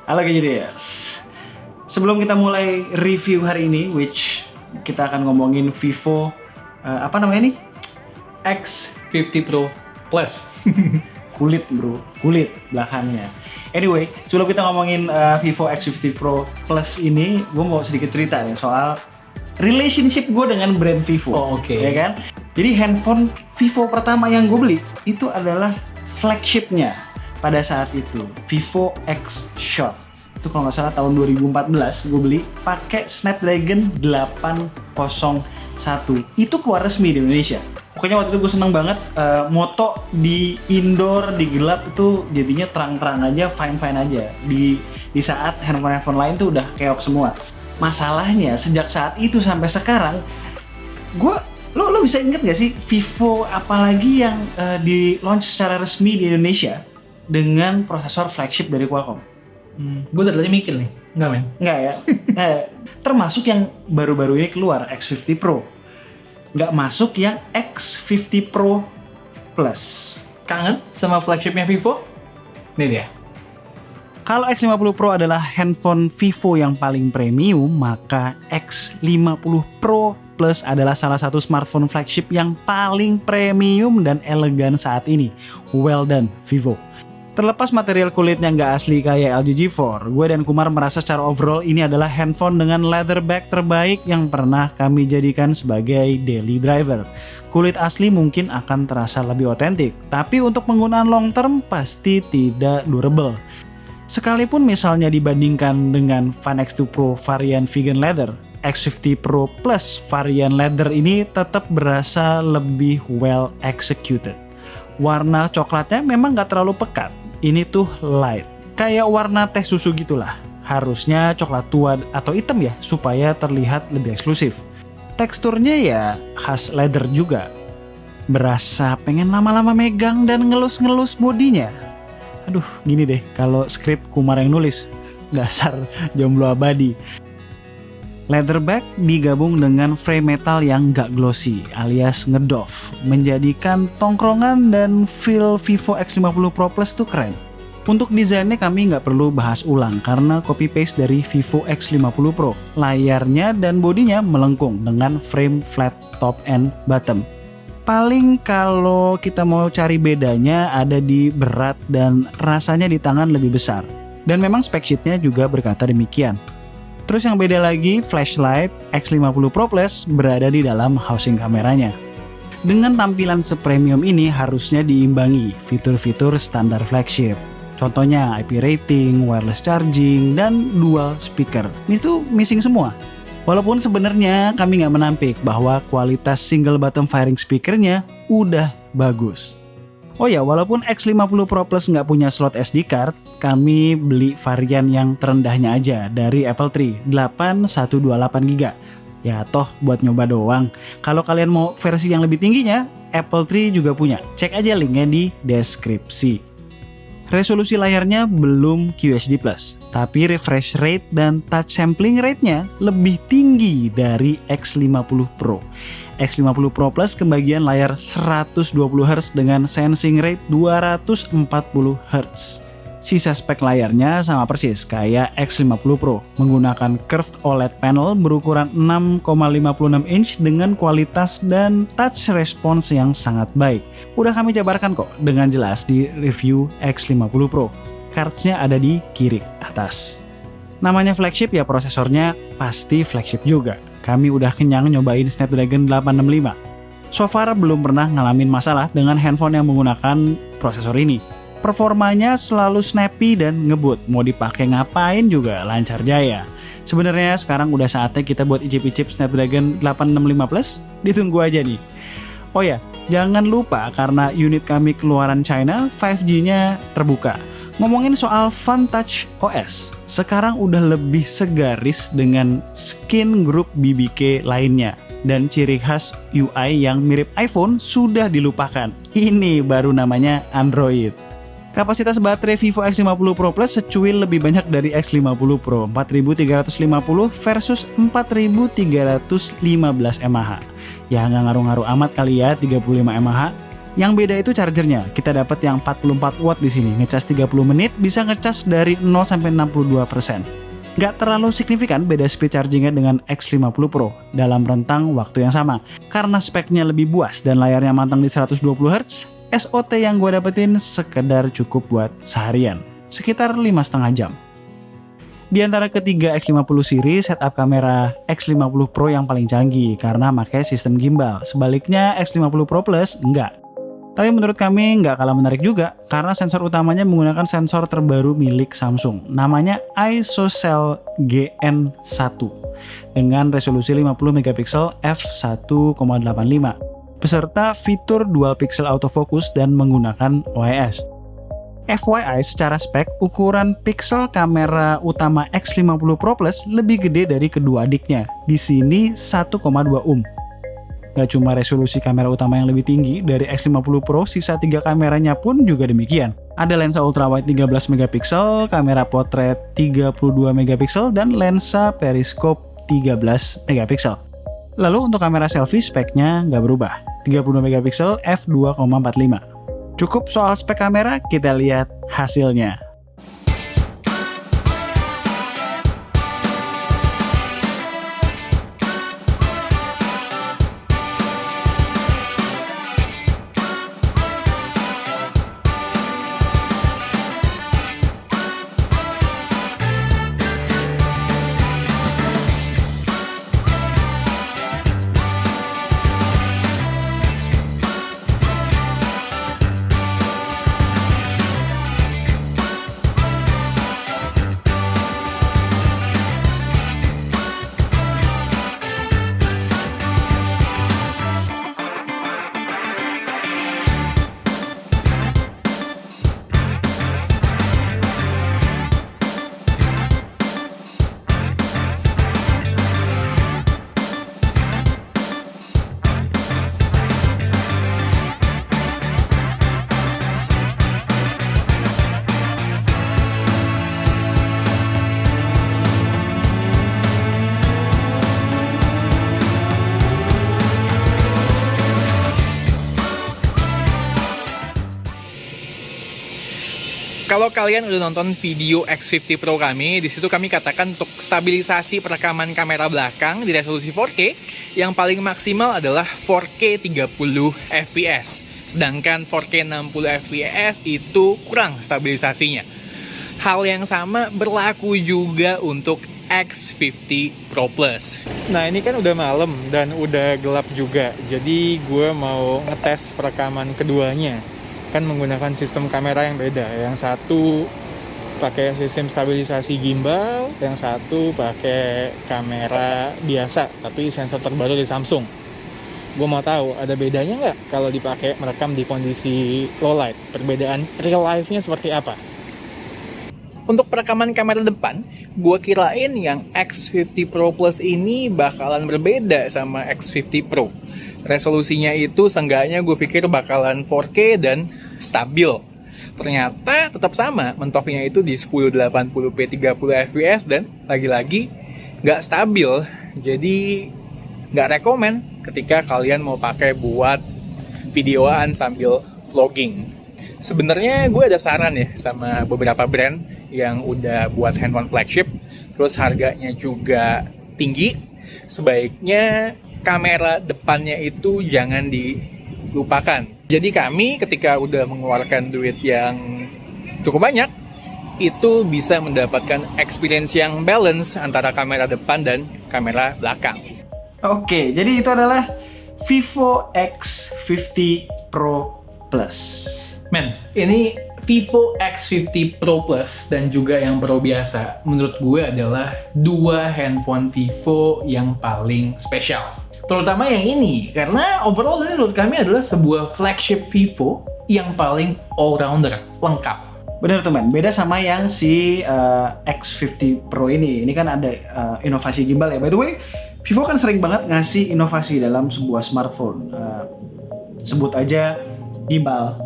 Halo Gadgetiers. Sebelum kita mulai review hari ini, which kita akan ngomongin Vivo apa namanya nih? X50 Pro Plus. Kulit bro, kulit belakangnya. Anyway, sebelum kita ngomongin Vivo X50 Pro Plus ini, gue mau sedikit cerita ya soal relationship gue dengan brand Vivo. Oh, oke. Ya kan? Jadi handphone Vivo pertama yang gue beli itu adalah flagshipnya pada saat itu, Vivo X Shot. Itu kalau nggak salah tahun 2014 gue beli pakai Snapdragon 801. Itu keluar resmi di Indonesia. Pokoknya waktu itu gue seneng banget, moto di indoor, di gelap itu jadinya terang-terang aja, fine-fine aja. Di saat handphone-handphone lain tuh udah keok semua. Masalahnya sejak saat itu sampai sekarang, lo bisa inget gak sih Vivo apalagi yang di launch secara resmi di Indonesia dengan prosesor flagship dari Qualcomm? Gue dari tadi mikir nih, enggak men? Enggak ya? Termasuk yang baru-baru ini keluar, X50 Pro. Nggak masuk yang X50 Pro Plus. Kangen sama flagshipnya Vivo? Nih dia. Kalau X50 Pro adalah handphone Vivo yang paling premium, maka X50 Pro Plus adalah salah satu smartphone flagship yang paling premium dan elegan saat ini. Well done, Vivo. Terlepas material kulitnya nggak asli kayak LG G4, gue dan Kumar merasa secara overall ini adalah handphone dengan leather back terbaik yang pernah kami jadikan sebagai daily driver. Kulit asli mungkin akan terasa lebih otentik, tapi untuk penggunaan long term pasti tidak durable. Sekalipun misalnya dibandingkan dengan Fan X2 Pro varian vegan leather, X50 Pro Plus varian leather ini tetap berasa lebih well executed. Warna coklatnya memang nggak terlalu pekat. Ini tuh light, kayak warna teh susu gitulah. Harusnya coklat tua atau hitam ya, supaya terlihat lebih eksklusif. Teksturnya ya khas leather juga. Berasa pengen lama-lama megang dan ngelus-ngelus bodinya. Aduh, gini deh, kalau skrip Kumar yang nulis, dasar jomblo abadi. Leatherback digabung dengan frame metal yang gak glossy alias ngedoff, menjadikan tongkrongan dan feel Vivo X50 Pro Plus tuh keren. Untuk desainnya kami nggak perlu bahas ulang karena copy paste dari Vivo X50 Pro. Layarnya dan bodinya melengkung dengan frame flat top and bottom. Paling kalau kita mau cari bedanya ada di berat dan rasanya di tangan lebih besar. Dan memang spek sheetnya juga berkata demikian. Terus yang beda lagi, flashlight X50 Pro Plus berada di dalam housing kameranya. Dengan tampilan sepremium ini harusnya diimbangi fitur-fitur standar flagship. Contohnya IP rating, wireless charging, dan dual speaker. Itu missing semua. Walaupun sebenarnya kami nggak menampik bahwa kualitas single bottom firing speakernya udah bagus. Oh ya, walaupun X50 Pro Plus nggak punya slot SD card, kami beli varian yang terendahnya aja dari Apple Tree, 8128GB. Ya toh buat nyoba doang. Kalau kalian mau versi yang lebih tingginya, Apple Tree juga punya. Cek aja linknya di deskripsi. Resolusi layarnya belum QHD+, tapi refresh rate dan touch sampling rate-nya lebih tinggi dari X50 Pro. X50 Pro Plus kebagian layar 120Hz dengan sensing rate 240Hz. Sisa spek layarnya sama persis kayak X50 Pro, menggunakan curved OLED panel berukuran 6,56 inch dengan kualitas dan touch response yang sangat baik. Udah kami jabarkan kok dengan jelas di review X50 Pro. Cards-nya ada di kiri atas. Namanya flagship ya prosesornya pasti flagship juga. Kami udah kenyang nyobain Snapdragon 865. So far belum pernah ngalamin masalah dengan handphone yang menggunakan prosesor ini. Performanya selalu snappy dan ngebut, mau dipakai ngapain juga lancar jaya. Sebenarnya sekarang udah saatnya kita buat icip-icip Snapdragon 865 Plus, ditunggu aja nih. Oh ya, jangan lupa karena unit kami keluaran China, 5G-nya terbuka. Ngomongin soal FunTouch OS, sekarang udah lebih segaris dengan skin group BBK lainnya. Dan ciri khas UI yang mirip iPhone sudah dilupakan. Ini baru namanya Android. Kapasitas baterai Vivo X50 Pro Plus secuil lebih banyak dari X50 Pro, 4350 versus 4315 mAh. Ya nggak ngaruh-ngaruh amat kali ya 35 mAh. Yang beda itu chargernya. Kita dapat yang 44 watt di sini. Ngecas 30 menit bisa ngecas dari 0 sampai 62%. Nggak terlalu signifikan beda speed chargingnya dengan X50 Pro dalam rentang waktu yang sama. Karena speknya lebih buas dan layarnya mantang di 120 Hz, SOT yang gue dapetin sekedar cukup buat seharian. Sekitar 5,5 jam. Di antara ketiga X50 series, setup kamera X50 Pro yang paling canggih karena pakai sistem gimbal. Sebaliknya X50 Pro Plus enggak. Tapi menurut kami nggak kalah menarik juga karena sensor utamanya menggunakan sensor terbaru milik Samsung. Namanya ISOCELL GN1 dengan resolusi 50 megapiksel f1.85 beserta fitur dual pixel autofocus dan menggunakan OIS. FYI, secara spek, ukuran pixel kamera utama X50 Pro Plus lebih gede dari kedua adiknya. Di sini 1,2 Gak cuma resolusi kamera utama yang lebih tinggi dari X50 Pro, sisa 3 kameranya pun juga demikian. Ada lensa ultrawide 13 megapiksel, kamera potret 32 megapiksel, dan lensa periskop 13 megapiksel. Lalu untuk kamera selfie speknya nggak berubah, 32 megapiksel f2.45. Cukup soal spek kamera, kita lihat hasilnya. Kalau kalian udah nonton video X50 Pro kami, di situ kami katakan untuk stabilisasi perekaman kamera belakang di resolusi 4K, yang paling maksimal adalah 4K 30 fps. Sedangkan 4K 60 fps itu kurang stabilisasinya. Hal yang sama berlaku juga untuk X50 Pro Plus. Nah, ini kan udah malam dan udah gelap juga. Jadi gue mau ngetes perekaman keduanya. Kan menggunakan sistem kamera yang beda. Yang satu pakai sistem stabilisasi gimbal, yang satu pakai kamera biasa tapi sensor terbaru dari Samsung. Gue mau tahu ada bedanya nggak kalau dipakai merekam di kondisi low light? Perbedaan real life-nya seperti apa? Untuk perekaman kamera depan, gue kirain yang X50 Pro Plus ini bakalan berbeda sama X50 Pro. Resolusinya itu seenggaknya gue pikir bakalan 4K dan stabil. Ternyata tetap sama, mentoknya itu di 1080p 30 fps dan lagi-lagi nggak stabil. Jadi nggak rekomen ketika kalian mau pakai buat videoan sambil vlogging. Sebenarnya gue ada saran ya sama beberapa brand yang udah buat handphone flagship, terus harganya juga tinggi. Sebaiknya kamera depannya itu jangan dilupakan. Jadi kami ketika udah mengeluarkan duit yang cukup banyak, itu bisa mendapatkan experience yang balance antara kamera depan dan kamera belakang. Oke, jadi itu adalah Vivo X50 Pro Plus. Men, ini Vivo X50 Pro Plus dan juga yang Pro biasa, menurut gue adalah dua handphone Vivo yang paling spesial. Terutama yang ini, karena overall ini menurut kami adalah sebuah flagship Vivo yang paling all-rounder, lengkap. Bener tuh men, beda sama yang si X50 Pro ini. Ini kan ada inovasi gimbal ya. By the way, Vivo kan sering banget ngasih inovasi dalam sebuah smartphone. Sebut aja gimbal,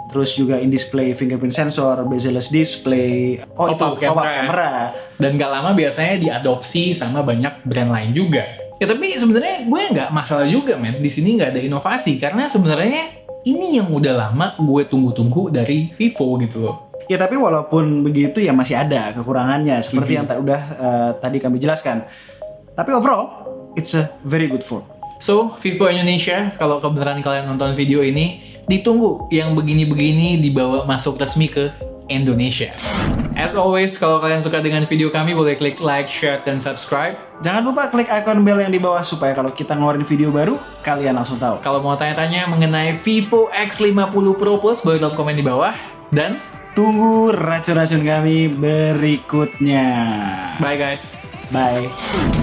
terus juga in-display fingerprint sensor, bezel-less display, pop-up camera. Dan gak lama biasanya diadopsi sama banyak brand lain juga. Ya tapi sebenarnya gue nggak masalah juga men, di sini nggak ada inovasi karena sebenarnya ini yang udah lama gue tunggu-tunggu dari Vivo gitu loh. Ya tapi walaupun begitu ya masih ada kekurangannya seperti yang tadi kami jelaskan. Tapi overall, it's a very good phone. So, Vivo Indonesia, kalau kebenaran kalian nonton video ini, ditunggu yang begini-begini dibawa masuk resmi ke Indonesia. As always, kalau kalian suka dengan video kami, boleh klik like, share, dan subscribe. Jangan lupa klik icon bell yang di bawah supaya kalau kita ngeluarin video baru, kalian langsung tahu. Kalau mau tanya-tanya mengenai Vivo X50 Pro Plus, boleh drop komen di bawah. Dan tunggu racun-racun kami berikutnya. bye guys. Bye.